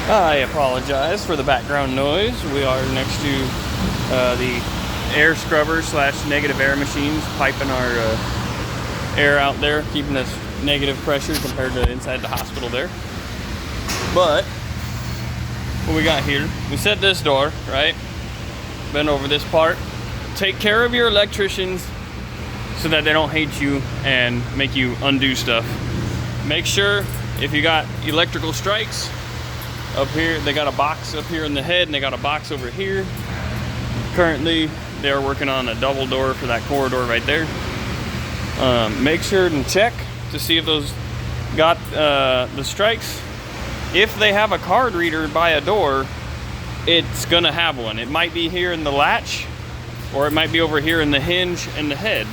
I apologize for the background noise. We are next to the air scrubber slash negative air machines, piping our air out there, keeping us negative pressure compared to inside the hospital there. But what we got here, we set this door, right? Bend over this part. Take care of your electricians so that they don't hate you and make you undo stuff. Make sure if you got electrical strikes, up here, they got a box up here in the head and they got a box over here. Currently, they're working on a double door for that corridor right there. Make sure and check to see if those got the strikes. If they have a card reader by a door, it's gonna have one. It might be here in the latch, or it might be over here in the hinge and the head.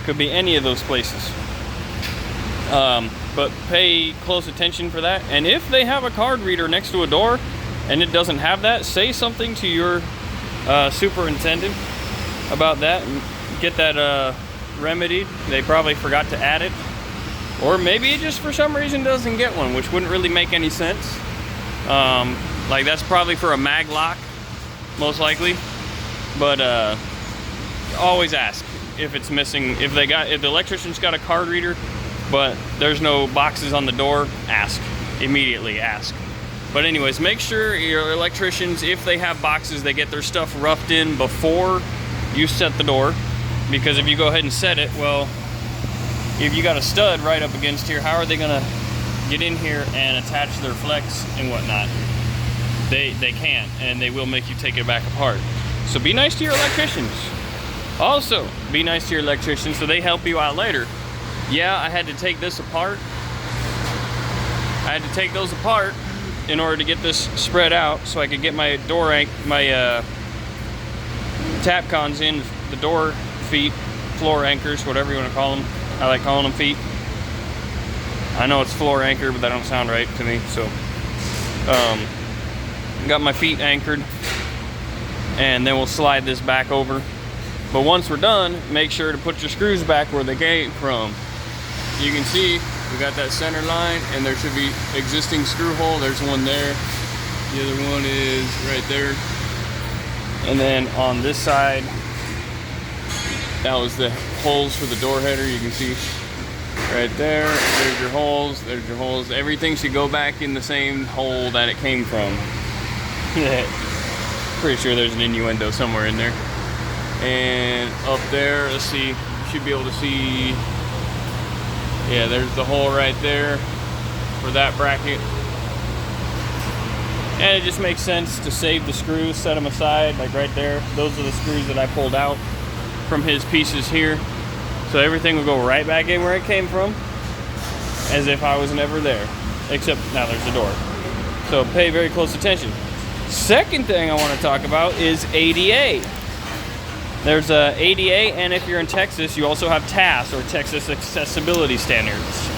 Could be any of those places. But pay close attention for that. And if they have a card reader next to a door and it doesn't have that, say something to your superintendent about that and get that remedied. They probably forgot to add it. Or maybe it just for some reason doesn't get one, which wouldn't really make any sense. Like that's probably for a mag lock, most likely. But always ask if it's missing. If the electrician's got a card reader, but there's no boxes on the door, ask. Immediately ask. But anyways, make sure your electricians, if they have boxes, they get their stuff roughed in before you set the door. Because if you go ahead and set it, well, if you got a stud right up against here, how are they gonna get in here and attach their flex and whatnot? They can't, and they will make you take it back apart. So be nice to your electricians. Also, be nice to your electricians so they help you out later. Yeah, I had to take this apart. I had to take those apart in order to get this spread out so I could get my tap cons in, the door feet, floor anchors, whatever you want to call them. I like calling them feet. I know it's floor anchor, but that don't sound right to me. So, got my feet anchored, and then we'll slide this back over. But once we're done, make sure to put your screws back where they came from. You can see we got that center line, and there should be existing screw hole. There's one there. The other one is right there. And then on this side, that was the holes for the door header. You can see right there. There's your holes. There's your holes. Everything should go back in the same hole that it came from. Pretty sure there's an innuendo somewhere in there. And up there, let's see. You should be able to see. Yeah, there's the hole right there for that bracket. And it just makes sense to save the screws, set them aside, like right there. Those are the screws that I pulled out from his pieces here. So everything will go right back in where it came from, as if I was never there. Except now there's the door. So pay very close attention. Second thing I want to talk about is ADA. There's a ADA, and if you're in Texas, you also have TAS, or Texas Accessibility Standards.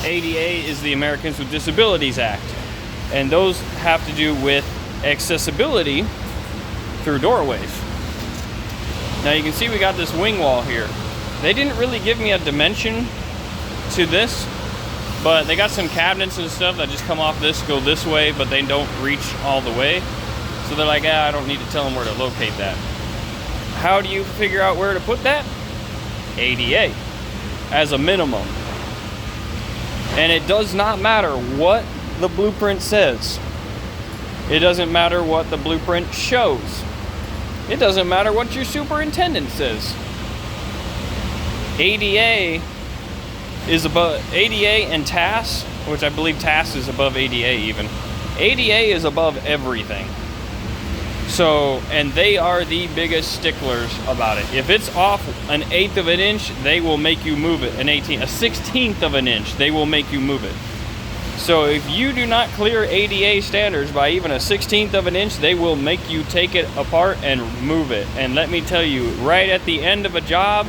ADA is the Americans with Disabilities Act, and those have to do with accessibility through doorways. Now you can see we got this wing wall here. They didn't really give me a dimension to this, but they got some cabinets and stuff that just come off this, go this way, but they don't reach all the way. So they're like, I don't need to tell them where to locate that. How do you figure out where to put that? ADA, as a minimum. And it does not matter what the blueprint says. It doesn't matter what the blueprint shows. It doesn't matter what your superintendent says. ADA is above, ADA and TAS, which I believe TAS is above ADA even. ADA is above everything. So, and they are the biggest sticklers about it. If it's off an 1/8 of an inch, they will make you move it. A 16th of an inch, they will make you move it. So if you do not clear ADA standards by even a 16th of an inch, they will make you take it apart and move it. And let me tell you, right at the end of a job,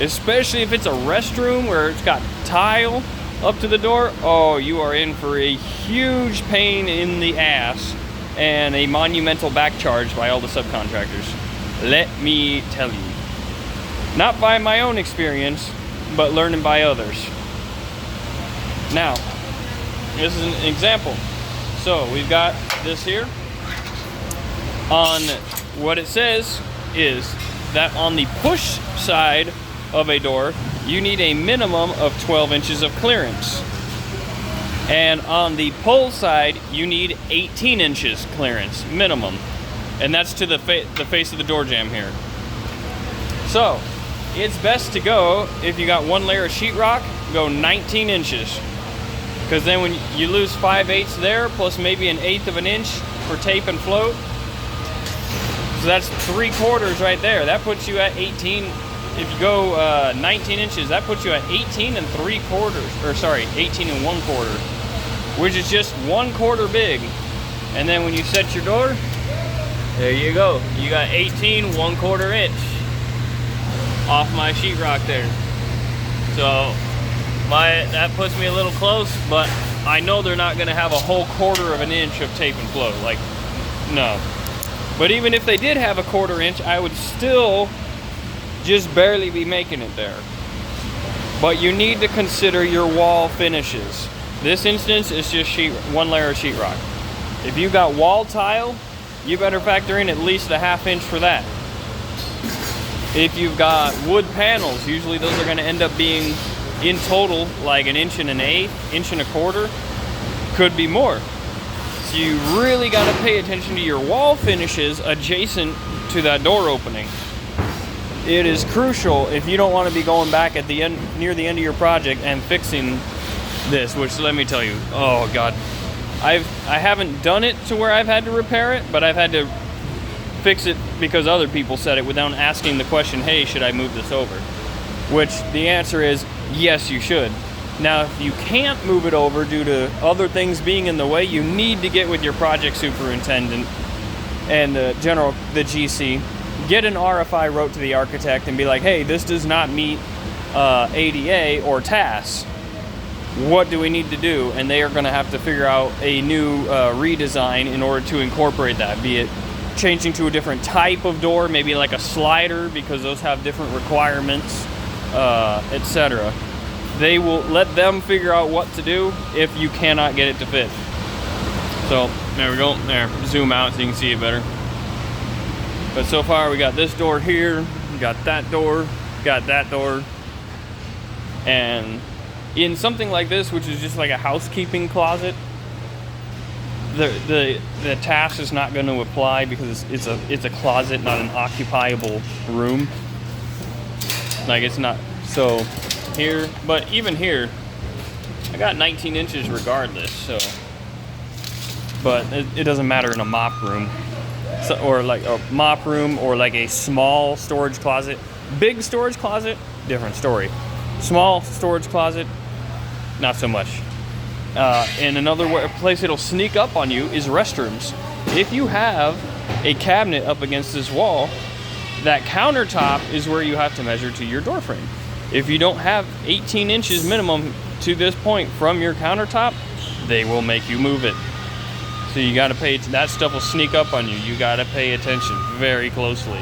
especially if it's a restroom where it's got tile up to the door, oh, you are in for a huge pain in the ass and a monumental back charge by all the subcontractors. Let me tell you. Not by my own experience, but learning by others. Now, this is an example. So we've got this here. On what it says is that on the push side of a door, you need a minimum of 12 inches of clearance. And on the pull side, you need 18 inches clearance, minimum. And that's to the face of the door jamb here. So, it's best to go, if you got one layer of sheetrock, go 19 inches. Because then when you lose 5/8 there, plus maybe 1/8 of an inch for tape and float, so that's 3/4 right there. That puts you at 18. If you go 19 inches, that puts you at 18 3/4, or sorry, 18 1/4, which is just 1/4 big. And then when you set your door, there you go. You got 18 1/4 inch off my sheetrock there. So that puts me a little close, but I know they're not gonna have a whole 1/4 of an inch of tape and float, like, no. But even if they did have a 1/4 inch, I would still just barely be making it there. But you need to consider your wall finishes. This instance is just one layer of sheetrock. If you got wall tile, you better factor in at least a 1/2 inch for that. If you've got wood panels, usually those are gonna end up being in total like 1 1/8 1.25 inches, could be more. So you really got to pay attention to your wall finishes adjacent to that door opening. It is crucial if you don't want to be going back at the end, near the end of your project, and fixing this, which, let me tell you, oh God, I haven't done it to where I've had to repair it, but I've had to fix it because other people said it without asking the question, hey, should I move this over? Which the answer is yes, you should. Now, if you can't move it over due to other things being in the way, you need to get with your project superintendent and the GC, get an RFI wrote to the architect and be like, hey, this does not meet ADA or TAS. What do we need to do? And they are going to have to figure out a new redesign in order to incorporate that, be it changing to a different type of door, maybe like a slider, because those have different requirements, etc. They will let them figure out what to do if you cannot get it to fit. So there we go. There, zoom out so you can see it better. But so far we got this door here, we got that door, and in something like this, which is just like a housekeeping closet, the TAS is not going to apply because it's a closet, not an occupiable room. Like, it's not. So here, but even here, I got 19 inches regardless. So, but it doesn't matter in a mop room, so, or like a mop room, or like a small storage closet. Big storage closet, different story. Small storage closet, not so much. And another place it'll sneak up on you is restrooms. If you have a cabinet up against this wall, that countertop is where you have to measure to your door frame. If you don't have 18 inches minimum to this point from your countertop, they will make you move it. So you got to pay, that stuff will sneak up on you. You got to pay attention very closely.